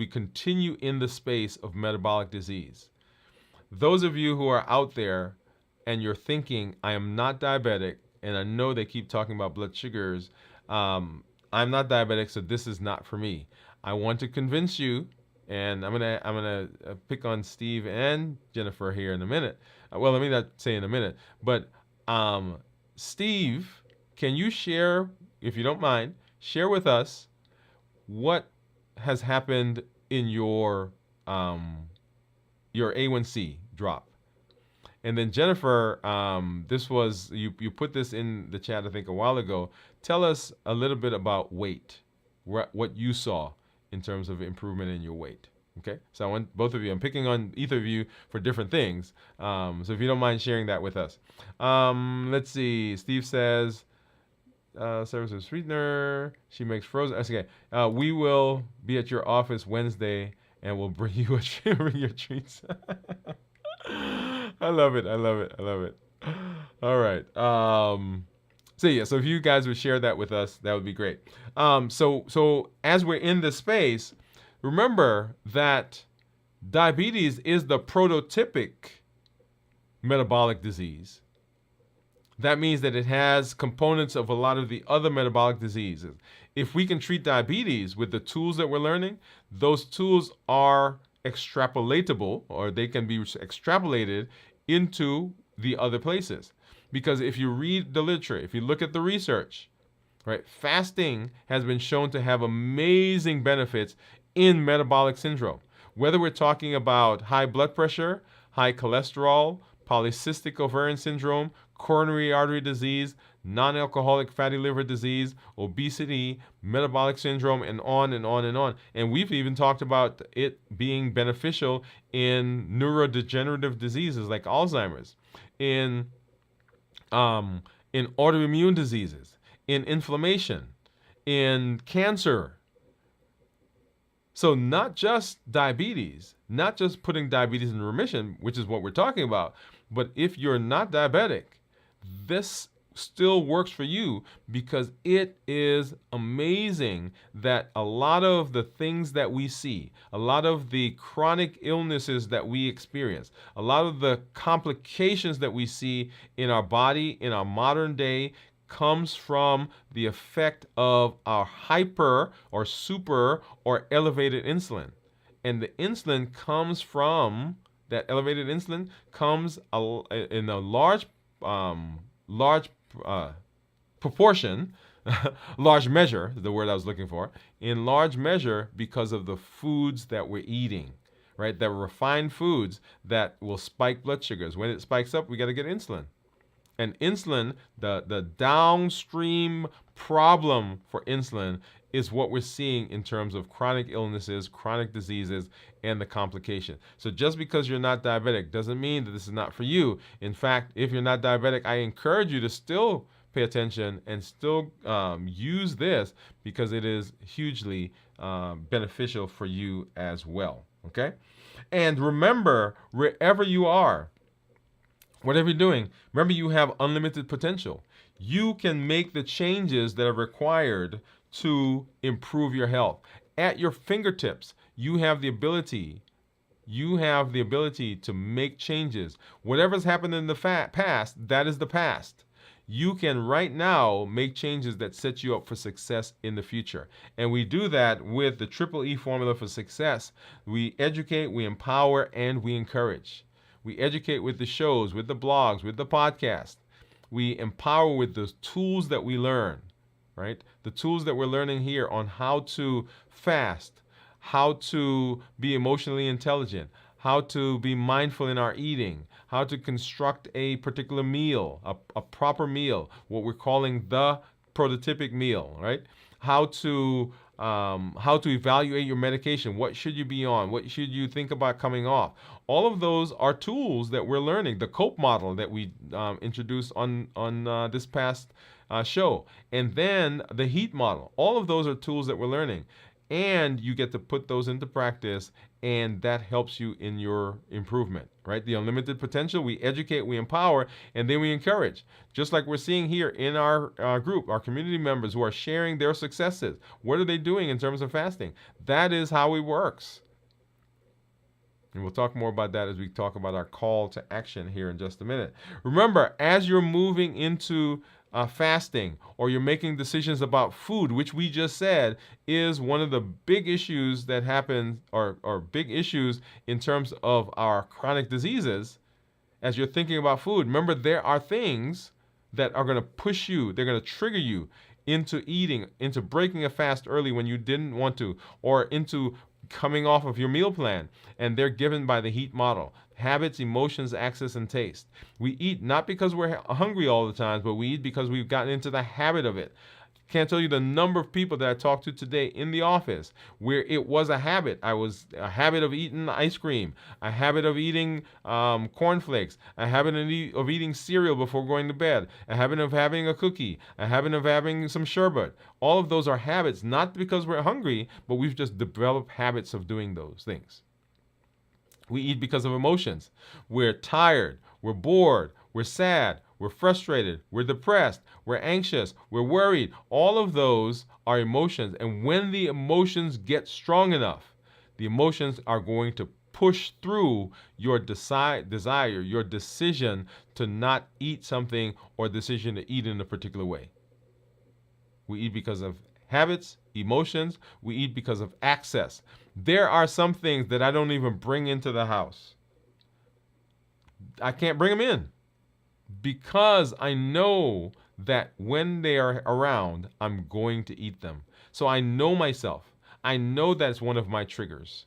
continue in the space of metabolic disease, those of you who are out there and you're thinking, I am not diabetic, and I know they keep talking about blood sugars, I'm not diabetic, so this is not for me. I want to convince you, and I'm gonna pick on Steve and Jennifer here in a minute. Well, let me not say in a minute, but Steve, can you share, if you don't mind, share with us what has happened in your A1C drop? And then Jennifer, this was you put this in the chat I think a while ago. Tell us a little bit about weight, what you saw in terms of improvement in your weight. Okay, so I want both of you. I'm picking on either of you for different things. So if you don't mind sharing that with us. Let's see. Steve says, service of sweetener. She makes frozen. Okay. We will be at your office Wednesday, and we'll bring you bring your treats. I love it. I love it. I love it. All right. So yeah, so if you guys would share that with us, that would be great. So as we're in this space, remember that diabetes is the prototypic metabolic disease. That means that it has components of a lot of the other metabolic diseases. If we can treat diabetes with the tools that we're learning, those tools are extrapolatable, or they can be extrapolated into the other places. Because if you read the literature, if you look at the research, right, fasting has been shown to have amazing benefits in metabolic syndrome. Whether we're talking about high blood pressure, high cholesterol, polycystic ovarian syndrome, coronary artery disease, non-alcoholic fatty liver disease, obesity, metabolic syndrome, and on and on and on. And we've even talked about it being beneficial in neurodegenerative diseases like Alzheimer's, in in autoimmune diseases, in inflammation, in cancer. So not just diabetes, not just putting diabetes in remission, which is what we're talking about, but if you're not diabetic, this still works for you, because it is amazing that a lot of the things that we see, a lot of the chronic illnesses that we experience, a lot of the complications that we see in our body in our modern day comes from the effect of our hyper or super or elevated insulin. And the insulin comes from, that elevated insulin comes in a large proportion, large measure, the word I was looking for, in large measure because of the foods that we're eating, right? The refined foods that will spike blood sugars. When it spikes up, we got to get insulin. And insulin, the downstream problem for insulin is what we're seeing in terms of chronic illnesses, chronic diseases, and the complication. So just because you're not diabetic doesn't mean that this is not for you. In fact, if you're not diabetic, I encourage you to still pay attention and still use this, because it is hugely beneficial for you as well. Okay? And remember, wherever you are, whatever you're doing, remember you have unlimited potential. You can make the changes that are required to improve your health. At your fingertips, you have the ability to make changes. Whatever's happened in the past, that is the past. You can right now make changes that set you up for success in the future. And we do that with the Triple E formula for success. We educate, we empower, and we encourage. We educate with the shows, with the blogs, with the podcast. We empower with the tools that we learn, right? The tools that we're learning here on how to fast, how to be emotionally intelligent, how to be mindful in our eating, how to construct a particular meal, a proper meal, what we're calling the prototypic meal, right? How to evaluate your medication. What should you be on? What should you think about coming off? All of those are tools that we're learning. The COPE model that we introduced on this past show, and then the HEAT model. All of those are tools that we're learning, and you get to put those into practice, and that helps you in your improvement, right? The unlimited potential, we educate, we empower, and then we encourage. Just like we're seeing here in our group, our community members who are sharing their successes. What are they doing in terms of fasting? That is how it works. And we'll talk more about that as we talk about our call to action here in just a minute. Remember, as you're moving into fasting, or you're making decisions about food, which we just said is one of the big issues that happen, or big issues in terms of our chronic diseases, as you're thinking about food, remember there are things that are going to push you, they're going to trigger you into eating, into breaking a fast early when you didn't want to, or into coming off of your meal plan, and they're given by the HEAT model. Habits, emotions, access, and taste. We eat not because we're hungry all the time, but we eat because we've gotten into the habit of it. Can't tell you the number of people that I talked to today in the office where it was a habit. I was a habit of eating ice cream, a habit of eating cornflakes, a habit of eating cereal before going to bed, a habit of having a cookie, a habit of having some sherbet. All of those are habits, not because we're hungry, but we've just developed habits of doing those things. We eat because of emotions. We're tired, we're bored, we're sad, we're frustrated, we're depressed, we're anxious, we're worried. All of those are emotions. And when the emotions get strong enough, the emotions are going to push through your desire, your decision to not eat something or decision to eat in a particular way. We eat because of habits, emotions. We eat because of access. There are some things that I don't even bring into the house. I can't bring them in because I know that when they are around, I'm going to eat them. So I know myself. I know that's one of my triggers.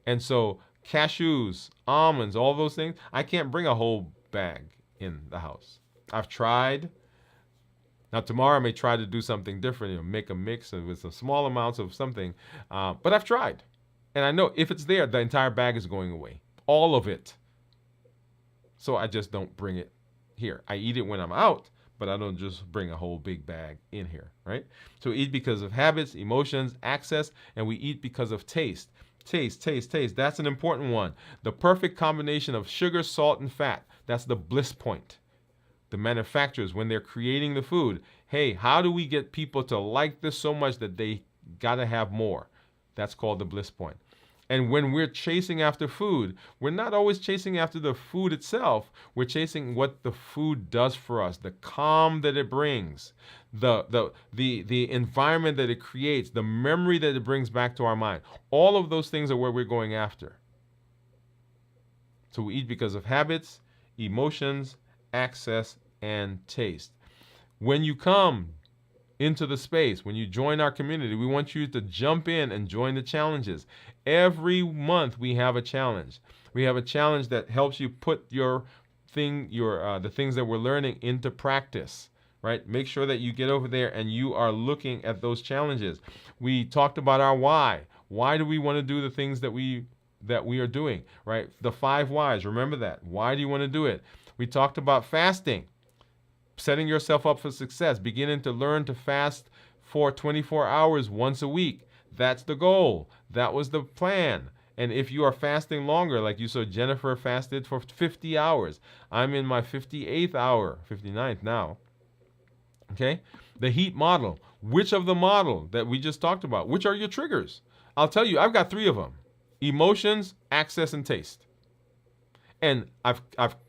And so cashews, almonds, all those things, I can't bring a whole bag in the house. I've tried. Now tomorrow I may try to do something different, make a mix with some small amounts of something. But I've tried. And I know if it's there, the entire bag is going away. All of it. So I just don't bring it here. I eat it when I'm out, but I don't just bring a whole big bag in here, right? So we eat because of habits, emotions, access, and we eat because of taste. Taste, taste, taste. That's an important one. The perfect combination of sugar, salt, and fat. That's the bliss point. The manufacturers, when they're creating the food, hey, how do we get people to like this so much that they got to have more? That's called the bliss point. And when we're chasing after food, we're not always chasing after the food itself. We're chasing what the food does for us, the calm that it brings, the environment that it creates, the memory that it brings back to our mind. All of those things are where we're going after. So we eat because of habits, emotions, access, and taste. When you come into the space, when you join our community, we want you to jump in and join the challenges. Every month we have a challenge. We have a challenge that helps you put the things that we're learning into practice, right? Make sure that you get over there and you are looking at those challenges. We talked about our why. Why do we want to do the things that we are doing, right? The 5 whys. Remember that. Why do you want to do it? We talked about fasting. Setting yourself up for success, beginning to learn to fast for 24 hours once a week. That's the goal. That was the plan. And if you are fasting longer, like you saw Jennifer fasted for 50 hours. I'm in my 58th hour, 59th now. Okay? The heat model. Which of the model that we just talked about, which are your triggers? I'll tell you, I've got 3 of them. Emotions, access, and taste. And I've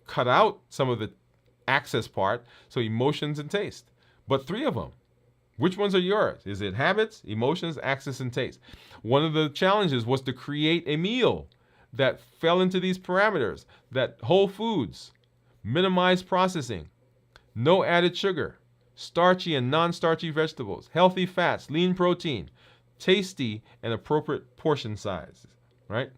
cut out some of the access part, so emotions and taste. But 3 of them. Which ones are yours? Is it habits, emotions, access, and taste? One of the challenges was to create a meal that fell into these parameters, that whole foods, minimize processing, no added sugar, starchy and non-starchy vegetables, healthy fats, lean protein, tasty and appropriate portion size, right?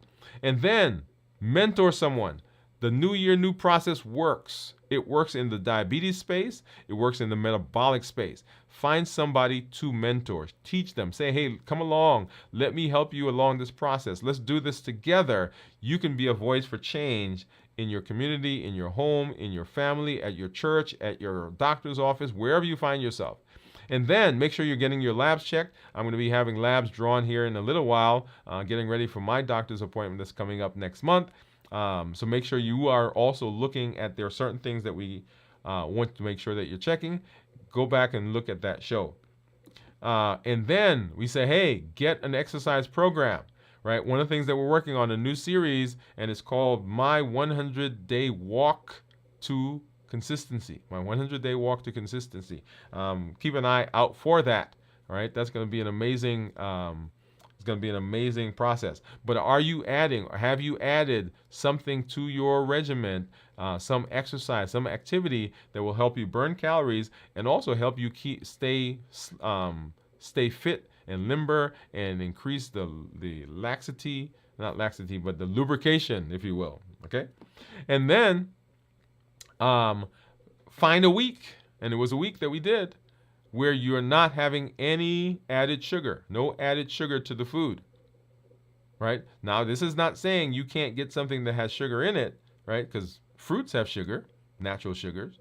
And then mentor someone. The New Year, New Process works. It works in the diabetes space. It works in the metabolic space. Find somebody to mentor. Teach them. Say, hey, come along. Let me help you along this process. Let's do this together. You can be a voice for change in your community, in your home, in your family, at your church, at your doctor's office, wherever you find yourself. And then make sure you're getting your labs checked. I'm going to be having labs drawn here in a little while, getting ready for my doctor's appointment that's coming up next month. So make sure you are also looking at, there are certain things that we want to make sure that you're checking. Go back and look at that show. And then we say, hey, get an exercise program, right? One of the things that we're working on, a new series, and it's called My 100-Day Walk to Consistency. My 100-Day Walk to Consistency. Keep an eye out for that, all right? That's going to be an amazing it's going to be an amazing process. But are you adding, or have you added something to your regimen, some exercise, some activity that will help you burn calories and also help you stay fit and limber and increase the laxity, not laxity, but the lubrication, if you will. Okay, and then find a week, and it was a week that we did, where you're not having any added sugar, no added sugar to the food, right? Now, this is not saying you can't get something that has sugar in it, right? Because fruits have sugar, natural sugars.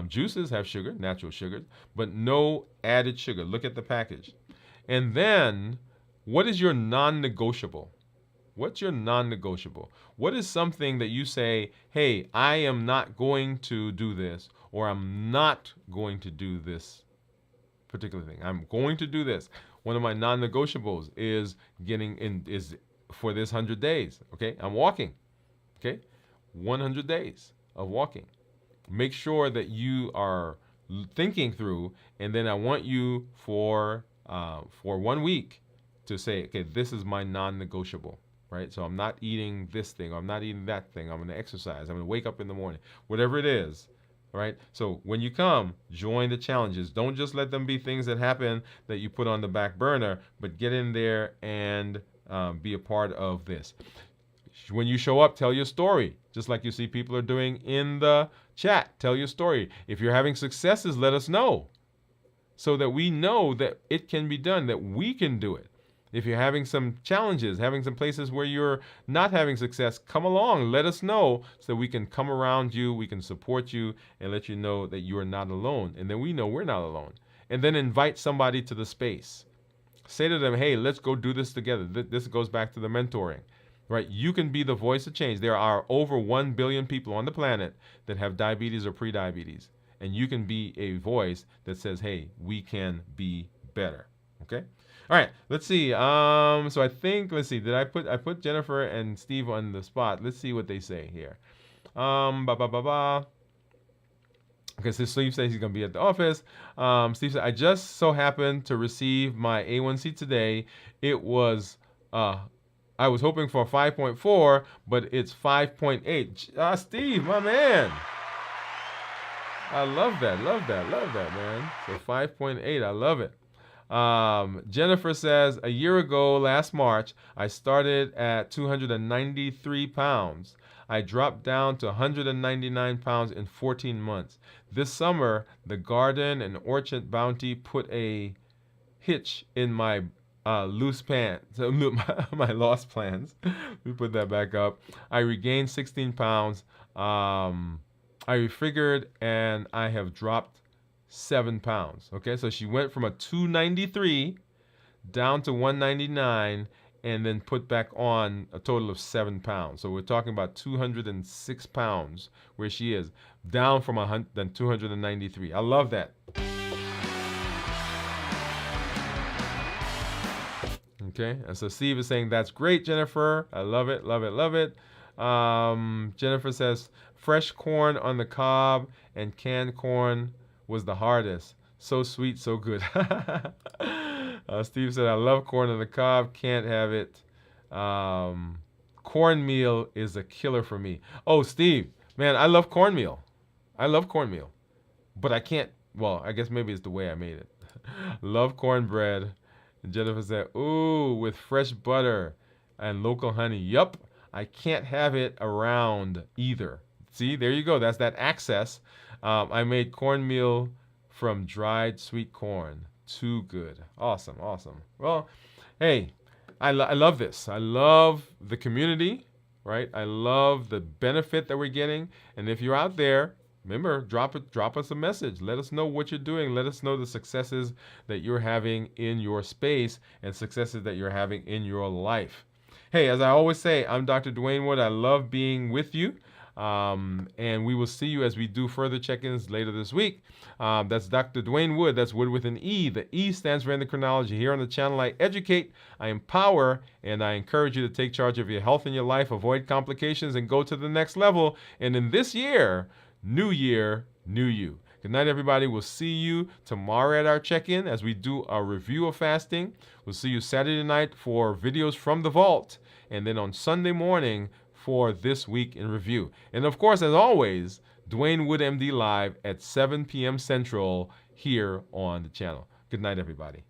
Juices have sugar, natural sugars, but no added sugar. Look at the package. And then, what is your non-negotiable? What's your non-negotiable? What is something that you say, hey, I am not going to do this, or I'm not going to do this particular thing. I'm going to do this. One of my non-negotiables is for this 100 days. Okay, I'm walking. Okay, 100 days of walking. Make sure that you are thinking through, and then I want you for 1 week to say, okay, this is my non-negotiable, right? So I'm not eating this thing, or I'm not eating that thing. I'm going to exercise. I'm going to wake up in the morning, whatever it is. Right? So when you come, join the challenges. Don't just let them be things that happen that you put on the back burner, but get in there and be a part of this. When you show up, tell your story, just like you see people are doing in the chat. Tell your story. If you're having successes, let us know so that we know that it can be done, that we can do it. If you're having some challenges, having some places where you're not having success, come along. Let us know so that we can come around you, we can support you, and let you know that you are not alone. And then we know we're not alone. And then invite somebody to the space. Say to them, hey, let's go do this together. This goes back to the mentoring, right? You can be the voice of change. There are over 1 billion people on the planet that have diabetes or pre-diabetes. And you can be a voice that says, hey, we can be better. Okay? All right, let's see. So I think, let's see, I put Jennifer and Steve on the spot. Let's see what they say here. Okay, so Steve says he's gonna be at the office. Steve said, I just so happened to receive my A1C today. It was, I was hoping for 5.4, but it's 5.8. Steve, my man. I love that, man. So 5.8, I love it. Jennifer says, a year ago, last March, I started at 293 pounds. I dropped down to 199 pounds in 14 months. This summer, the Garden and Orchard Bounty put a hitch in my loose pants, my lost plans. We put that back up. I regained 16 pounds. I refigured and I have dropped 7 pounds. Okay, so she went from a 293 down to 199 and then put back on a total of 7 pounds. So we're talking about 206 pounds where she is, down from 293. I love that. Okay, and so Steve is saying, that's great, Jennifer. I love it, love it, love it. Jennifer says, fresh corn on the cob and canned corn was the hardest. So sweet, so good. Steve said, I love corn on the cob. Can't have it. Cornmeal is a killer for me. Oh, Steve, man, I love cornmeal. I love cornmeal. But I can't, well, I guess maybe it's the way I made it. Love cornbread. And Jennifer said, ooh, with fresh butter and local honey. Yup, I can't have it around either. See, there you go. That's that access. I made cornmeal from dried sweet corn. Too good. Awesome, awesome. Well, hey, I love this. I love the community, right? I love the benefit that we're getting. And if you're out there, remember, drop us a message. Let us know what you're doing. Let us know the successes that you're having in your space and successes that you're having in your life. Hey, as I always say, I'm Dr. Dwain Woode. I love being with you. And we will see you as we do further check-ins later this week. That's Dr. Dwain Woode. That's Woode with an E. The E stands for endocrinology. Here on the channel, I educate, I empower, and I encourage you to take charge of your health and your life, avoid complications, and go to the next level. And in this year, new you. Good night, everybody. We'll see you tomorrow at our check-in as we do our review of fasting. We'll see you Saturday night for videos from the vault, and then on Sunday morning for This Week in Review. And of course, as always, Dwain Woode MD Live at 7 p.m. Central here on the channel. Good night, everybody.